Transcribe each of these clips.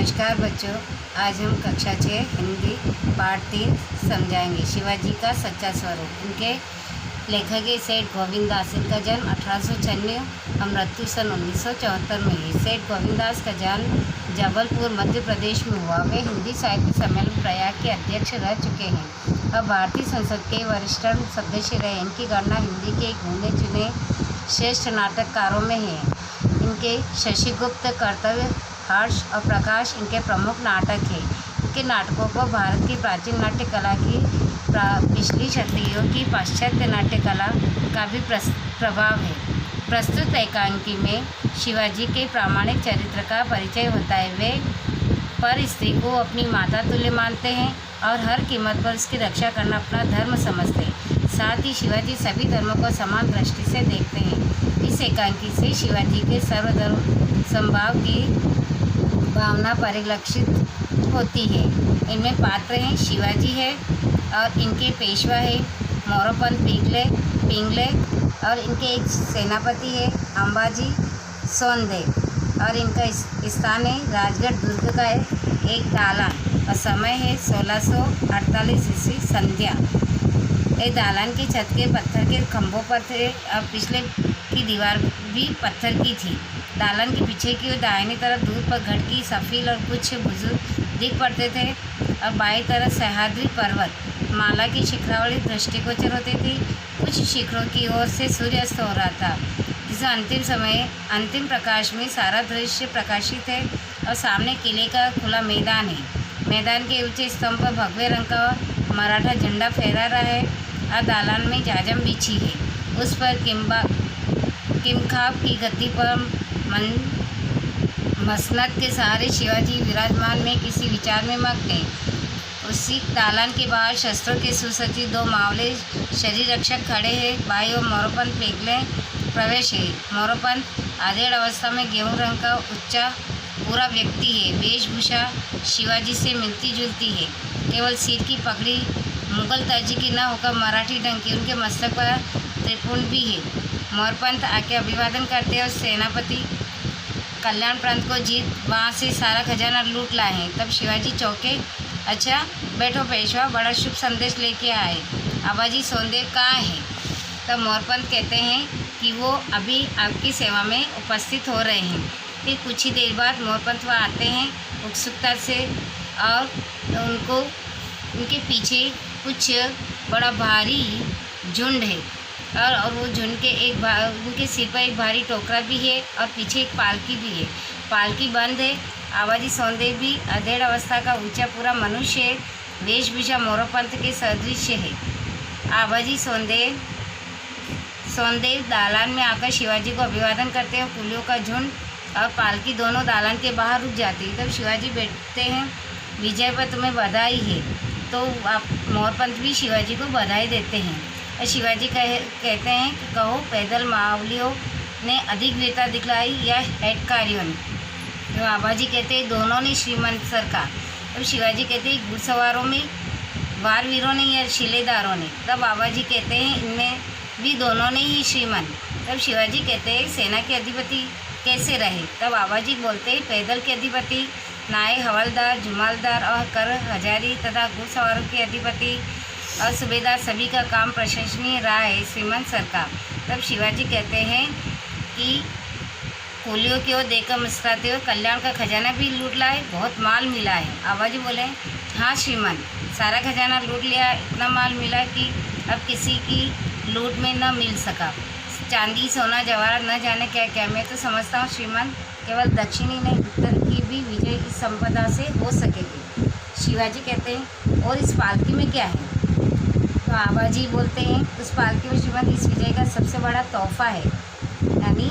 नमस्कार बच्चों, आज हम कक्षा 6 हिंदी पाठ 3 समझाएंगे। शिवाजी का सच्चा स्वरूप। इनके लेखक सेठ गोविंददास। इनका जन्म 1896 और मृत्यु सन 1974 में है। सेठ गोविंददास का जन्म जबलपुर मध्य प्रदेश में हुआ। वे हिंदी साहित्य सम्मेलन प्रयाग के अध्यक्ष रह चुके हैं और भारतीय संसद के वरिष्ठ सदस्य रहे। इनकी गणना हिंदी के गिने चुने श्रेष्ठ नाटककारों में है। इनके शशिगुप्त, कर्तव्य, हर्ष और प्रकाश इनके प्रमुख नाटक हैं। इनके नाटकों को भारत की प्राचीन नाट्य कला की पिछली शताब्दियों की पाश्चात्य नाट्य कला का भी प्रभाव है। प्रस्तुत एकांकी में शिवाजी के प्रामाणिक चरित्र का परिचय होता है। वे पर स्त्री को अपनी माता तुल्य मानते हैं और हर कीमत पर उसकी रक्षा करना अपना धर्म समझते हैं। साथ ही शिवाजी सभी धर्मों को समान दृष्टि से देखते हैं। इस एकांकी से शिवाजी के सर्वधर्म समभाव की भावना परिलक्षित होती है। इनमें पात्र हैं, शिवाजी है और इनके पेशवा है मोरोपंत पिंगले और इनके एक सेनापति है अंबाजी सोनदेव और इनका स्थान है राजगढ़ दुर्ग का एक दालान और समय है 1648 ईस्वी संध्या। एक दालान की छत के पत्थर के खंभों पर थे और पिछले की दीवार भी पत्थर की थी। दालान के पीछे की ओर दाहिनी तरफ दूर पर घटकी सफील और कुछ बुजुर्ग दिख पड़ते थे और बाईं तरफ सह्याद्री पर्वत माला की शिखरावली दृष्टिगोचर होती थी। कुछ शिखरों की ओर से सूर्यास्त हो रहा था, जिस अंतिम प्रकाश में सारा दृश्य प्रकाशित है और सामने किले का खुला मैदान है। मैदान के ऊंचे स्तंभ पर भगवे रंग का मराठा झंडा फहरा रहा है और दालान में जाजम बिछी है। उस पर किमखाब की गद्दी पर मसनद के सहारे शिवाजी विराजमान में किसी विचार में मग्न है। उसी दालान के बाहर शस्त्रों के सुसज्जित दो मावले शरीर रक्षक खड़े हैं। बाई और मोरोपंत पिंगले प्रवेश है। मोरोपंत आधेड़ अवस्था में गेहूं रंग का उच्चा पूरा व्यक्ति है। वेशभूषा शिवाजी से मिलती जुलती है, केवल सिर की पगड़ी मुगल तर्ज की न होकर मराठी ढंग की। उनके मस्तक पर त्रिपुंड भी है। मोरपंत आके अभिवादन करते हैं और सेनापति कल्याण प्रांत को जीत वहाँ से सारा खजाना लूट लाए हैं। तब शिवाजी चौके, अच्छा बैठो पेशवा, बड़ा शुभ संदेश लेके आए। आबाजी सोनदेव कहाँ है? तब मोरपंत कहते हैं कि वो अभी आपकी सेवा में उपस्थित हो रहे हैं। फिर कुछ ही देर बाद मोरपंत वहाँ आते हैं उत्सुकता से और उनके पीछे कुछ बड़ा भारी झुंड है और वो झुंड के उनके सिर पर एक भारी टोकरा भी है और पीछे एक पालकी भी है। पालकी बंद है। आबाजी सोनदेव भी अधेड़ अवस्था का ऊंचा पूरा मनुष्य है। वेशभूषा मोरोपंत के सदृश्य है। आबाजी सोनदेव दालान में आकर शिवाजी को अभिवादन करते हैं। कुलियों का झुंड और पालकी दोनों दालान के बाहर रुक जाती है। तब शिवाजी बैठते हैं, विजय पर तुम्हें बधाई है। तो आप मोरपंत भी शिवाजी को बधाई देते हैं और शिवाजी कहते हैं कि कहो, पैदल मावलियों ने अधिक वीरता दिखलाई या हेडकारियों ने? तो आबाजी कहते हैं दोनों ने श्रीमंत सरकार। तब शिवाजी कहते हैं घुड़सवारों में वारवीरों ने या शिलेदारों ने? तब आबाजी कहते हैं इनमें भी दोनों ने ही श्रीमंत। तब शिवाजी कहते हैं सेना के अधिपति कैसे रहे? तब आबाजी बोलते हैं पैदल के अधिपति, नायक, हवलदार, जुमालदार और कर हजारी तथा घुड़सवारों के अधिपति और सूबेदार सभी का काम प्रशंसनीय रहा है श्रीमंत सरकार। तब शिवाजी कहते हैं कि कुलियों की ओर देखकर मुस्कुराते हुए, कल्याण का खजाना भी लूट लाए, बहुत माल मिला है। आबाजी बोले हाँ श्रीमंत, सारा खजाना लूट लिया, इतना माल मिला कि अब किसी की लूट में न मिल सका। चांदी, सोना, जवाहर न जाने क्या क्या। मैं तो समझता हूँ श्रीमंत, केवल दक्षिणी नहीं उत्तर की भी विजय इस संपदा से हो सकेगी। शिवाजी कहते हैं और इस पालकी में क्या है? तो आबाजी बोलते हैं उस पालकी में श्रीमंत इस विजय का सबसे बड़ा तोहफा है, यानी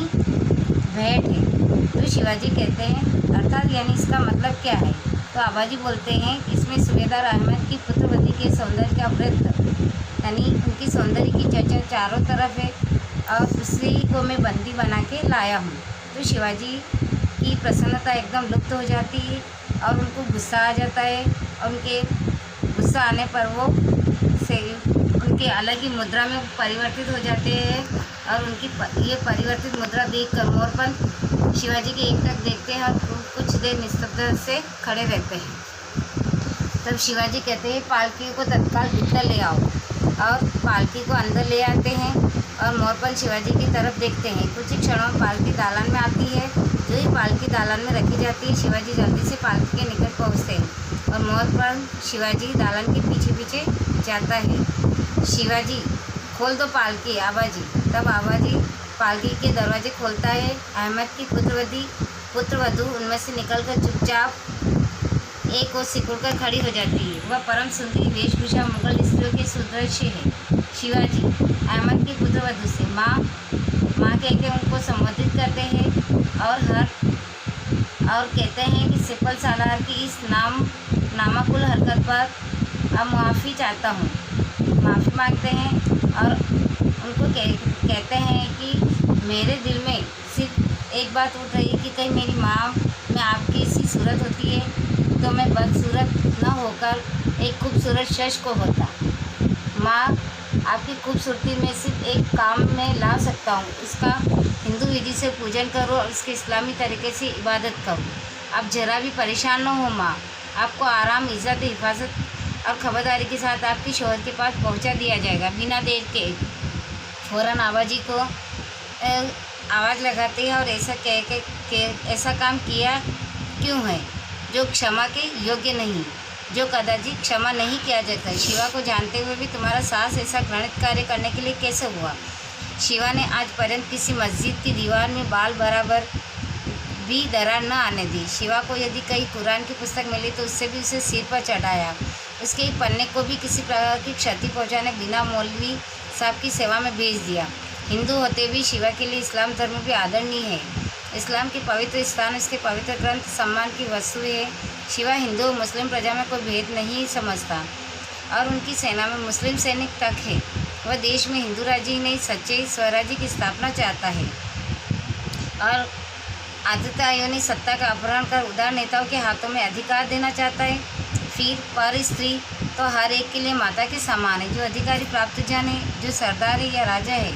भेंट है। तो शिवाजी कहते हैं अर्थात यानी इसका मतलब क्या है? तो आबाजी बोलते हैं इसमें सूबेदार अहमद की पुत्रवती के सौंदर्य का वृत्त, यानी उनकी सौंदर्य की चर्चा चारों तरफ है और उसी को मैं बंदी बना के लाया हूँ। तो शिवाजी की प्रसन्नता एकदम लुप्त हो जाती है और उनको गुस्सा आ जाता है और उनके गुस्सा आने पर वो उनके अलग ही मुद्रा में परिवर्तित हो जाते हैं और उनकी ये परिवर्तित मुद्रा देखकर मोरपंत शिवाजी के एकटक देखते हैं और कुछ देर निस्तब्धता से खड़े रहते हैं। तब शिवाजी कहते हैं, पालकी को तत्काल भीतर ले आओ, और पालकी को अंदर ले आते हैं और मोरपंख शिवाजी की तरफ देखते हैं। कुछ ही क्षणों में पालकी दालान में आती है। जो ही पालकी दालान में रखी जाती है, शिवाजी जल्दी से पालकी के निकट पहुंचते हैं और मोरपंख शिवाजी दालान के पीछे पीछे जाता है। शिवाजी, खोल दो पालकी आबाजी। तब आबाजी पालकी के दरवाजे खोलता है। अहमद की पुत्रवधू उनमें से निकलकर चुपचाप एक और सिकुड़कर खड़ी हो जाती है। वह परम सुंदरी वेशभूषा मुगल स्त्रियों के सुदृश्य है। शिवाजी अहमद की पुत्रवधू से माँ कह के उनको संबोधित करते हैं और कहते हैं कि सिपल सालार की इस नामाकुल हरकत पर अब माफ़ी चाहता हूँ। माफ़ी मांगते हैं और उनको कहते हैं कि मेरे दिल में सिर्फ एक बात उठ रही है कि कहीं मेरी माँ में आपकी सी सूरत होती है तो मैं बदसूरत न होकर एक खूबसूरत शश को होता। माँ, आपकी खूबसूरती में सिर्फ एक काम में ला सकता हूँ, उसका हिंदू विधि से पूजन करो और उसके इस्लामी तरीके से इबादत करो। आप जरा भी परेशान न हो माँ, आपको आराम, इज़्ज़त, हिफाजत और खबरदारी के साथ आपकी शौहर के पास पहुँचा दिया जाएगा। बिना देर के फ़ौरन आबाजी को आवाज़ लगाती है और ऐसा कह के ऐसा काम किया क्यों है जो क्षमा के योग्य नहीं, जो कदाचित क्षमा नहीं किया जाता। शिवा को जानते हुए भी तुम्हारा साहस ऐसा घृणित कार्य करने के लिए कैसे हुआ? शिवा ने आज पर्यंत किसी मस्जिद की दीवार में बाल बराबर भी दरार न आने दी। शिवा को यदि कहीं कुरान की पुस्तक मिली तो उससे भी उसे सिर पर चढ़ाया। उसके एक पन्ने को भी किसी प्रकार की क्षति पहुँचाने बिना मौलवी साहब की सेवा में भेज दिया। हिंदू होते भी शिवा के लिए इस्लाम धर्म भी आदरणीय है। इस्लाम के पवित्र स्थान, इसके पवित्र ग्रंथ सम्मान की वस्तु है। शिवा हिंदू और मुस्लिम प्रजा में कोई भेद नहीं समझता और उनकी सेना में मुस्लिम सैनिक तक है। वह देश में हिंदू राज्य ही नहीं, सच्चे स्वराज्य की स्थापना चाहता है और आतताइयों सत्ता का अपहरण कर उदार नेताओं के हाथों में अधिकार देना चाहता है। फिर पर स्त्री तो हर एक के लिए माता के समान है। जो अधिकारी प्राप्त जन है, जो सरदार है या राजा है,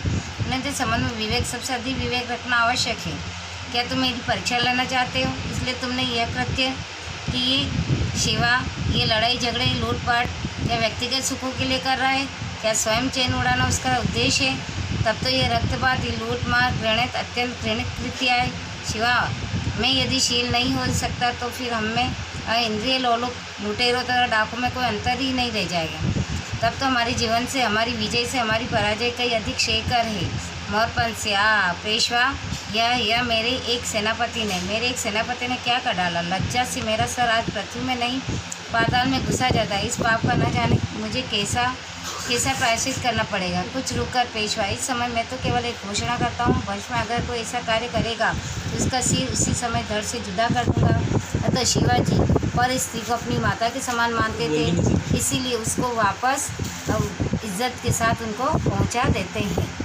उन्हें तो संबंध में विवेक, सबसे अधिक विवेक रखना आवश्यक है। क्या तुम मेरी परीक्षा लेना चाहते हो? इसलिए तुमने यह कृत्य कि शिवा ये लड़ाई झगड़े, लूटपाट या व्यक्तिगत सुखों के लिए कर रहा है? क्या स्वयं चैन उड़ाना उसका उद्देश्य है? तब तो ये रक्तपात, ये लूटमार घृणित, अत्यंत घृणित कृत्य है। शिवा, मैं यदि शील नहीं हो सकता तो फिर हमें इंद्रिय लोलुप लुटेरों तथा डाकू में कोई अंतर ही नहीं रह जाएगा। तब तो हमारे जीवन से, हमारी विजय से हमारी पराजय कई अधिक शेखर है। मोरपंख से पेशवा, यह मेरे एक सेनापति ने क्या कर डाला? लज्जा से मेरा सर आज पृथ्वी में नहीं पाताल में घुसा जाता है। इस पाप का न जाने मुझे कैसा प्रायश्चित करना पड़ेगा। कुछ रुक कर पेशवा, इस समय मैं तो केवल एक घोषणा करता हूँ, भविष्य में अगर कोई ऐसा कार्य करेगा तो उसका सिर उसी समय धड़ से जुदा कर दूंगा। अतः शिवाजी पर स्त्री को अपनी माता के समान मानते थे, इसीलिए उसको वापस इज्जत के साथ उनको पहुँचा देते हैं।